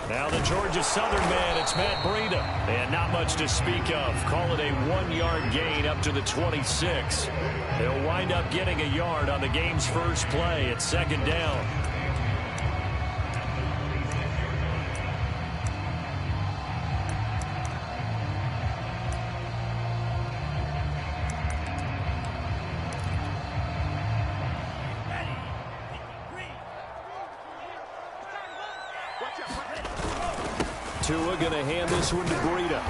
Now the Georgia Southern man, it's Matt Breida. And not much to speak of. Call it a 1-yard gain up to the 26. They'll wind up getting a yard on the game's first play at second down. Tua going to hand this one to Breida.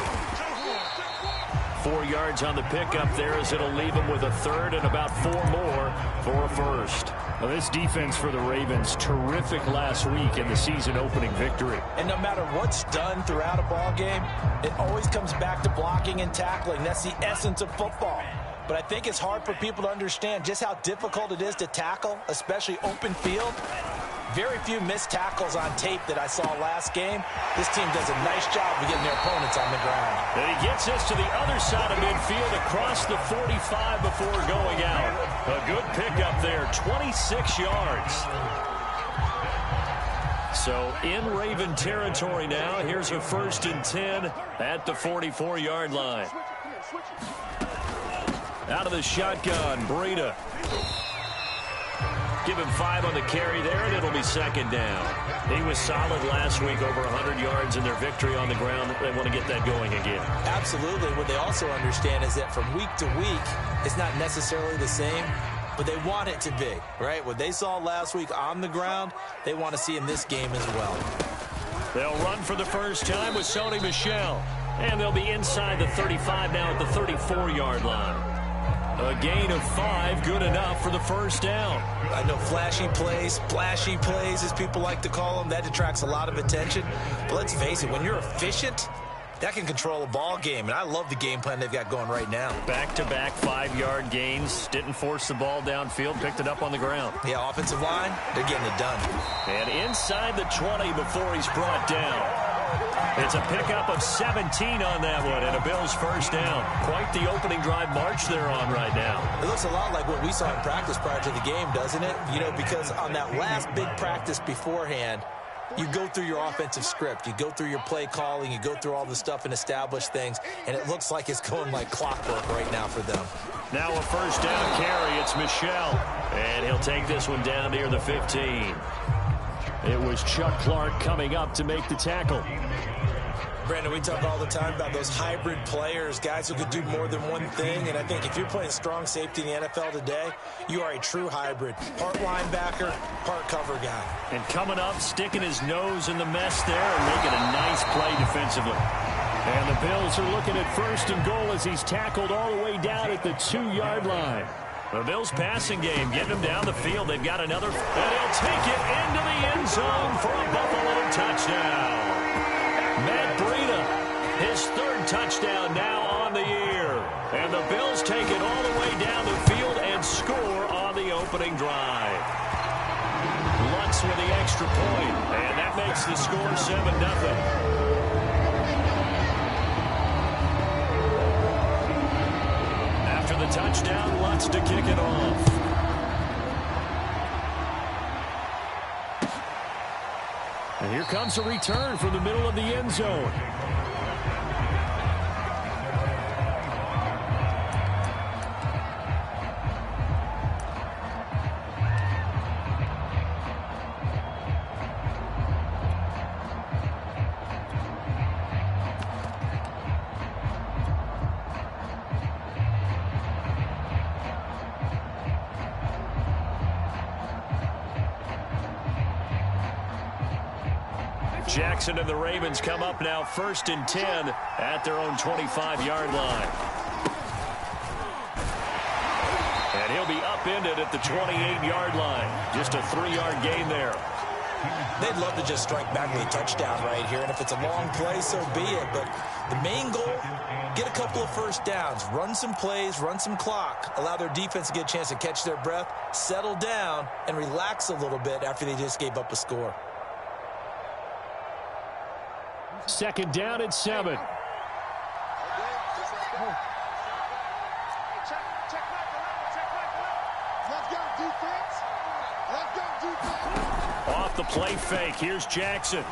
4 yards on the pickup there as it'll leave him with a third and about 4 more for a first. Well, this defense for the Ravens, terrific last week in the season opening victory. And no matter what's done throughout a ball game, it always comes back to blocking and tackling. That's the essence of football. But I think it's hard for people to understand just how difficult it is to tackle, especially open field. Very few missed tackles on tape that I saw last game. This team does a nice job of getting their opponents on the ground. And he gets us to the other side of midfield across the 45 before going out. A good pickup there, 26 yards. So in Raven territory now. Here's a 1st and 10 at the 44-yard line. Out of the shotgun, Breida. Give him 5 on the carry there, and it'll be second down. He was solid last week, over 100 yards in their victory on the ground. They want to get that going again. Absolutely. What they also understand is that from week to week, it's not necessarily the same, but they want it to be, right? What they saw last week on the ground, they want to see in this game as well. They'll run for the first time with Sony Michel, and they'll be inside the 35 now at the 34-yard line. A gain of 5, good enough for the first down. I know flashy plays, splashy plays, as people like to call them, that attracts a lot of attention. But let's face it, when you're efficient, that can control a ball game. And I love the game plan they've got going right now. Back-to-back 5-yard gains. Didn't force the ball downfield, picked it up on the ground. Yeah, offensive line, they're getting it done. And inside the 20 before he's brought down. It's a pickup of 17 on that one, and a Bills first down. Quite the opening drive march they're on right now. It looks a lot like what we saw in practice prior to the game, doesn't it? You know, because on that last big practice beforehand, you go through your offensive script. You go through your play calling. You go through all the stuff and establish things, and it looks like it's going like clockwork right now for them. Now a first down carry. It's Michel, and he'll take this one down near the 15. It was Chuck Clark coming up to make the tackle. Brandon, we talk all the time about those hybrid players, guys who could do more than one thing. And I think if you're playing strong safety in the NFL today, you are a true hybrid. Part linebacker, part cover guy. And coming up, sticking his nose in the mess there and making a nice play defensively. And the Bills are looking at 1st and goal as he's tackled all the way down at the 2-yard line. The Bills passing game, getting him down the field. They've got another, and he'll take it into the end zone for a Buffalo touchdown. Matt Breida, his 3rd touchdown now on the year. And the Bills take it all the way down the field and score on the opening drive. Lutz with the extra point, and that makes the score 7-0. The touchdown, Lutz to kick it off. And here comes a return from the middle of the end zone. Jackson and the Ravens come up now 1st and 10 at their own 25-yard line. And he'll be upended at the 28-yard line. Just a 3-yard gain there. They'd love to just strike back with a touchdown right here. And if it's a long play, so be it. But the main goal, get a couple of first downs, run some plays, run some clock, allow their defense to get a chance to catch their breath, settle down, and relax a little bit after they just gave up a score. 2nd down and 7. Off the play fake. Here's Jackson.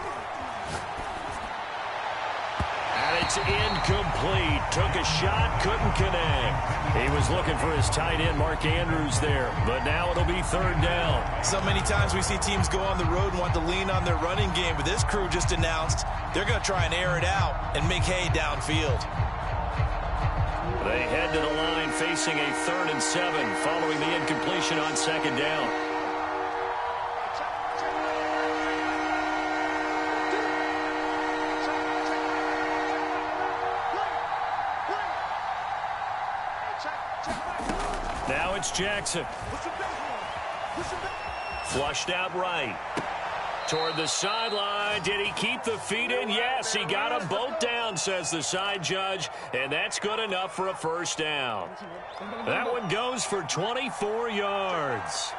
And it's incomplete. Took a shot, couldn't connect. He was looking for his tight end, Mark Andrews, there. But now it'll be third down. So many times we see teams go on the road and want to lean on their running game, but this crew just announced they're going to try and air it out and make hay downfield. They head to the line facing a 3rd and 7 following the incompletion on 2nd down. Now it's Jackson. Flushed out right. Toward the sideline. Did he keep the feet in? Yes, he got them both down, says the side judge. And that's good enough for a first down. That one goes for 24 yards.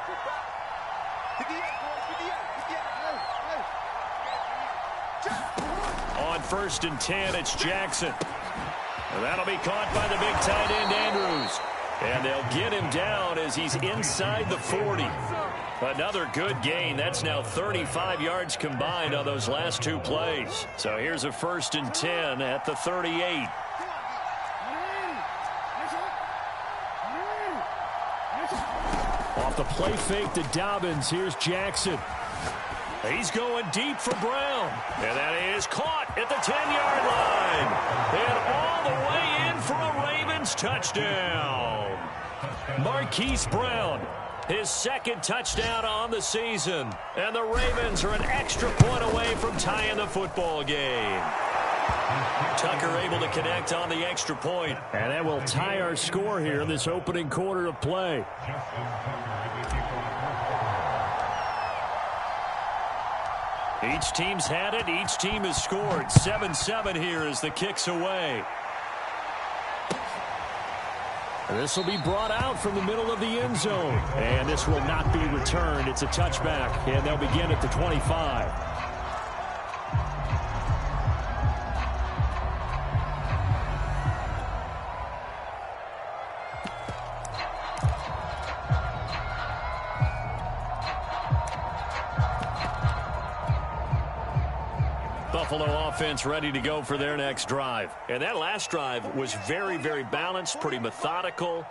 On 1st and 10, it's Jackson. And that'll be caught by the big tight end, Andrews. And they'll get him down as he's inside the 40. Another good gain. That's now 35 yards combined on those last 2 plays. So here's a 1st and 10 at the 38. Off the play fake to Dobbins. Here's Jackson. He's going deep for Brown. And that is caught at the 10-yard line. And all the way in for a Ravens touchdown. Marquise Brown, his 2nd touchdown on the season. And the Ravens are an extra point away from tying the football game. Tucker able to connect on the extra point. And that will tie our score here in this opening quarter of play. Each team's had it. Each team has scored. 7-7 here as the kick's away. This will be brought out from the middle of the end zone. And this will not be returned. It's a touchback. And they'll begin at the 25. Buffalo offense ready to go for their next drive. And that last drive was very, very balanced, pretty methodical.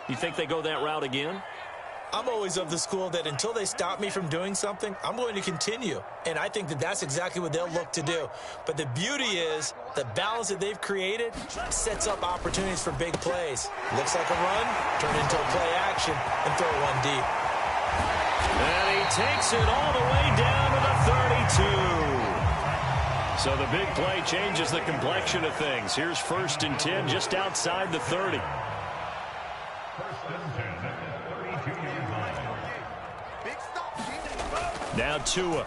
You think they go that route again? I'm always of the school that until they stop me from doing something, I'm going to continue. And I think that that's exactly what they'll look to do. But the beauty is the balance that they've created sets up opportunities for big plays. Looks like a run, turn into a play action, and throw one deep. And he takes it all the way down to the 32. So the big play changes the complexion of things. Here's 1st and 10 just outside the 30. Now Tua.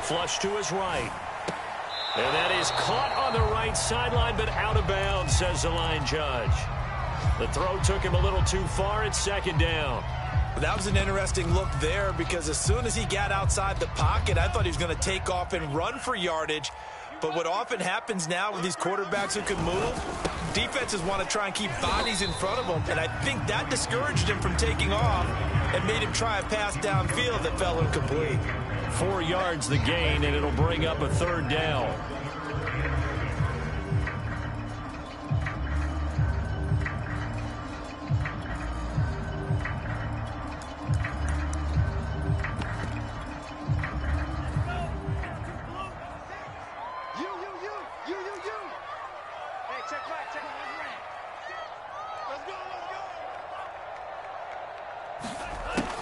Flush to his right. And that is caught on the right sideline, but out of bounds, says the line judge. The throw took him a little too far. It's 2nd down. That was an interesting look there because as soon as he got outside the pocket, I thought he was going to take off and run for yardage. But what often happens now with these quarterbacks who can move, defenses want to try and keep bodies in front of them. And I think that discouraged him from taking off and made him try a pass downfield that fell incomplete. 4 yards the gain, and it'll bring up a 3rd down.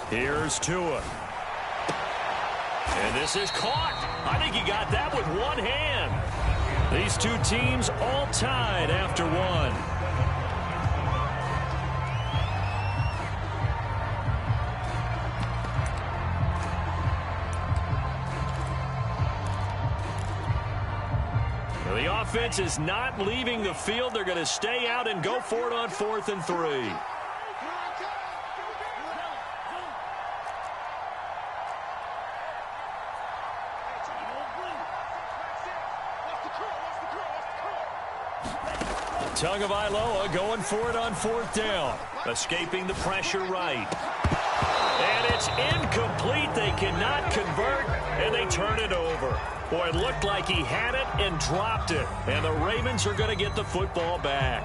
Here's Tua. And this is caught. I think he got that with one hand. These two teams all tied after one. The offense is not leaving the field. They're going to stay out and go for it on 4th and 3. Tagovailoa going for it on 4th down. Escaping the pressure right. And it's incomplete. They cannot convert, and they turn it over. Boy, it looked like he had it and dropped it. And the Ravens are going to get the football back.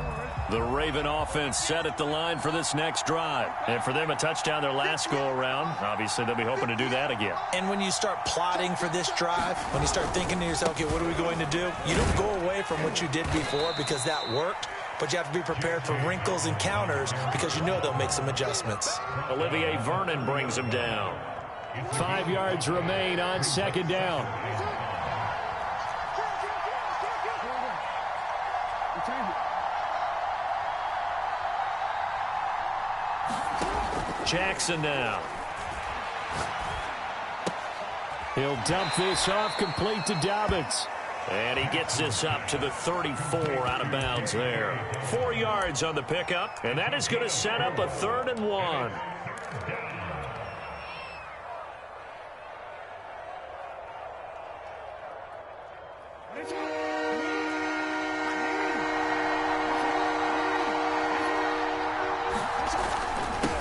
The Raven offense set at the line for this next drive. And for them, a touchdown their last go-around. Obviously, they'll be hoping to do that again. And when you start plotting for this drive, when you start thinking to yourself, okay, what are we going to do? You don't go away from what you did before because that worked. But you have to be prepared for wrinkles and counters because you know they'll make some adjustments. Olivier Vernon brings him down. 5 yards remain on second down. Jackson now. He'll dump this off, complete to Dobbins. And he gets this up to the 34 out of bounds there. 4 yards on the pickup, and that is going to set up a 3rd and 1.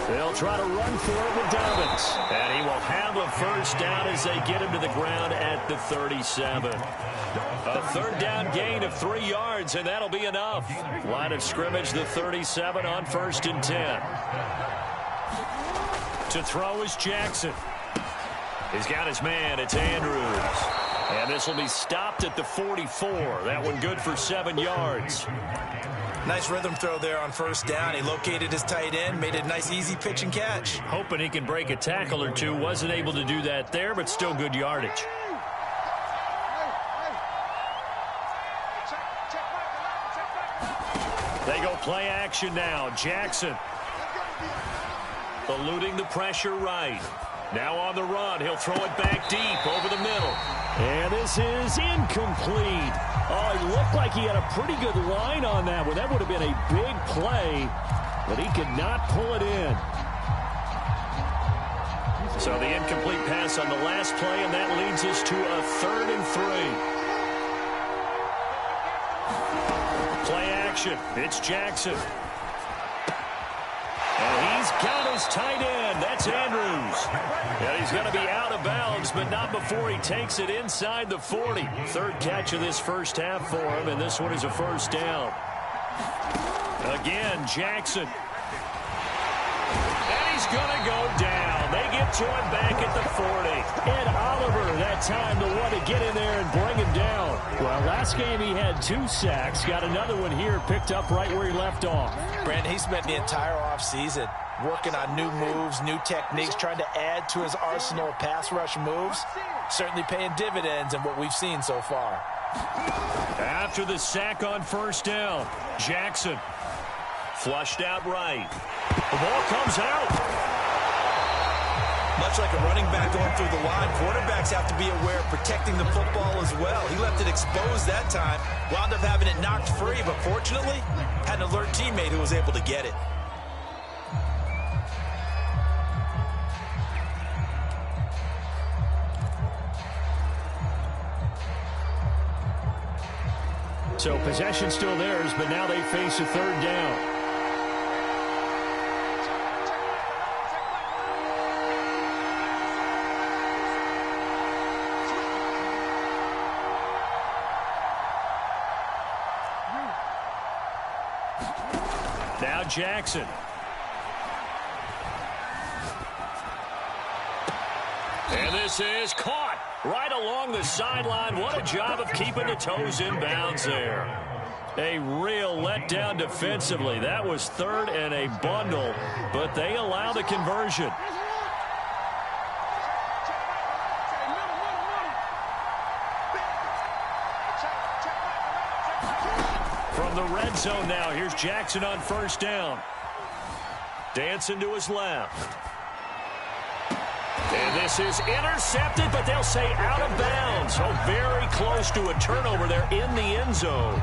They'll try to run for it with Dobbins. And he will have a first down as they get him to the ground at the 37. A 3rd down gain of 3 yards, and that'll be enough. Line of scrimmage, the 37 on 1st and 10. To throw is Jackson. He's got his man. It's Andrews. And this will be stopped at the 44. That one good for 7 yards. Nice rhythm throw there on 1st down. He located his tight end, made a nice easy pitch and catch. Hoping he can break a tackle or two. Wasn't able to do that there, but still good yardage. They go play action now. Jackson eluding the pressure right. Now on the run. He'll throw it back deep over the middle. And this is incomplete. Oh, it looked like he had a pretty good line on that one. That would have been a big play, but he could not pull it in. So the incomplete pass on the last play, and that leads us to a 3rd and 3. Play action. It's Jackson. And he's got his tight end. That's Andrews. And he's going to be out of bounds, but not before he takes it inside the 40. 3rd catch of this first half for him, and this one is a first down. Again, Jackson. And he's going to go down. They get to him back at the 40. Ed Oliver, that time to want to get in there and bring him down. Well, last game he had 2 sacks. Got another one here, picked up right where he left off. Brandon, he spent the entire offseason working on new moves, new techniques, trying to add to his arsenal of pass rush moves. Certainly paying dividends in what we've seen so far. After the sack on 1st down, Jackson flushed out right. The ball comes out. Much like a running back going through the line, quarterbacks have to be aware of protecting the football as well. He left it exposed that time, wound up having it knocked free, but fortunately, had an alert teammate who was able to get it. So possession still theirs, but now they face a 3rd down. Now Jackson. And this is caught right along the sideline. What a job of keeping the toes in bounds there. A real letdown defensively. That was 3rd and a bundle, but they allow the conversion. From the red zone now, here's Jackson on 1st down. Dancing to his left. And this is intercepted, but they'll say out of bounds. So very close to a turnover there in the end zone.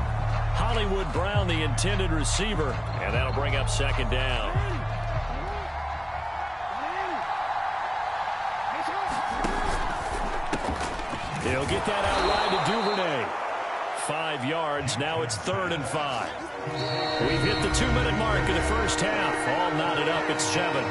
Hollywood Brown, the intended receiver, and that'll bring up 2nd down. He'll get that out wide to Duvernay. 5 yards. Now it's 3rd and 5. We've hit the 2-minute mark of the first half. All knotted up at 7.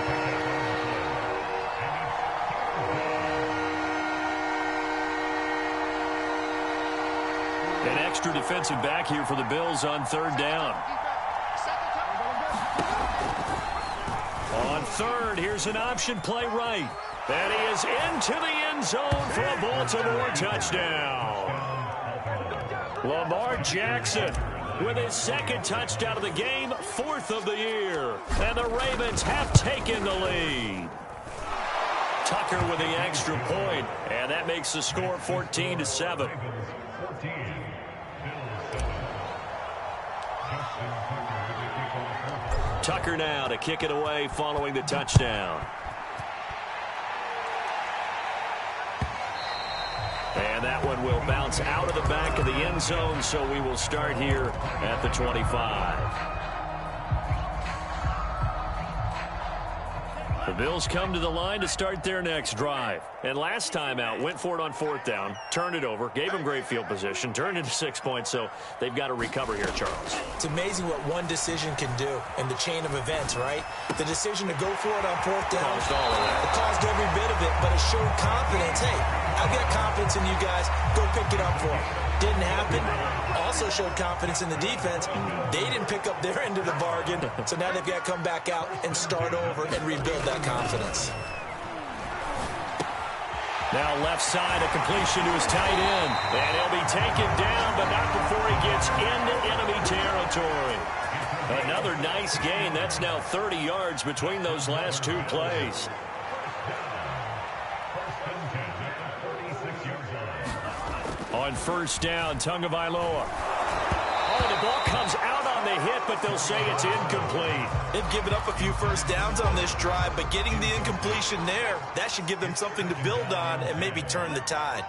An extra defensive back here for the Bills on third down. On third, here's an option play right. And he is into the end zone for a Baltimore touchdown. Lamar Jackson with his second touchdown of the game, fourth of the year. And the Ravens have taken the lead. Tucker with the extra point, and that makes the score 14-7. Tucker now to kick it away following the touchdown. And that one will bounce out of the back of the end zone, so we will start here at the 25. The Bills come to the line to start their next drive. And last time out, went for it on fourth down, turned it over, gave them great field position, turned into 6 points, so they've got to recover here, Charles. It's amazing what one decision can do in the chain of events, right? The decision to go for it on fourth down, Caused all of that. it caused every bit of it, but it showed confidence. Hey, I've got confidence in you guys. Go pick it up for them. Didn't happen. Also showed confidence in the defense. They didn't pick up their end of the bargain, so now they've got to come back out and start over and rebuild that confidence. Now left side, a completion to his tight end. And he'll be taken down, but not before he gets into enemy territory. Another nice gain. That's now 30 yards between those last two plays. On first down, Tagovailoa. Oh, the ball comes out on the hit, but they'll say it's incomplete. They've given up a few first downs on this drive, but getting the incompletion there, that should give them something to build on and maybe turn the tide.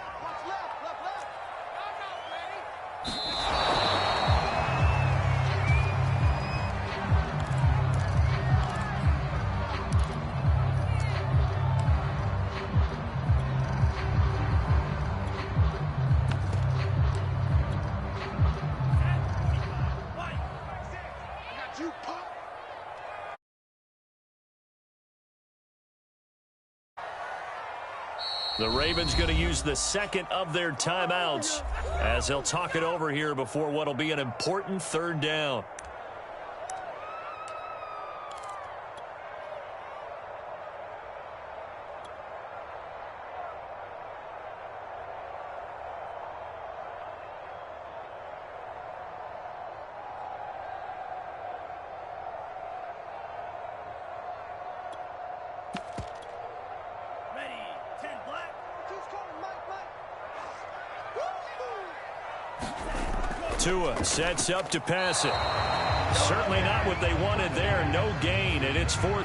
The Ravens going to use the second of their timeouts as they'll talk it over here before what will be an important third down. Tua sets up to pass it. Certainly not what they wanted there. No gain, and it's fourth.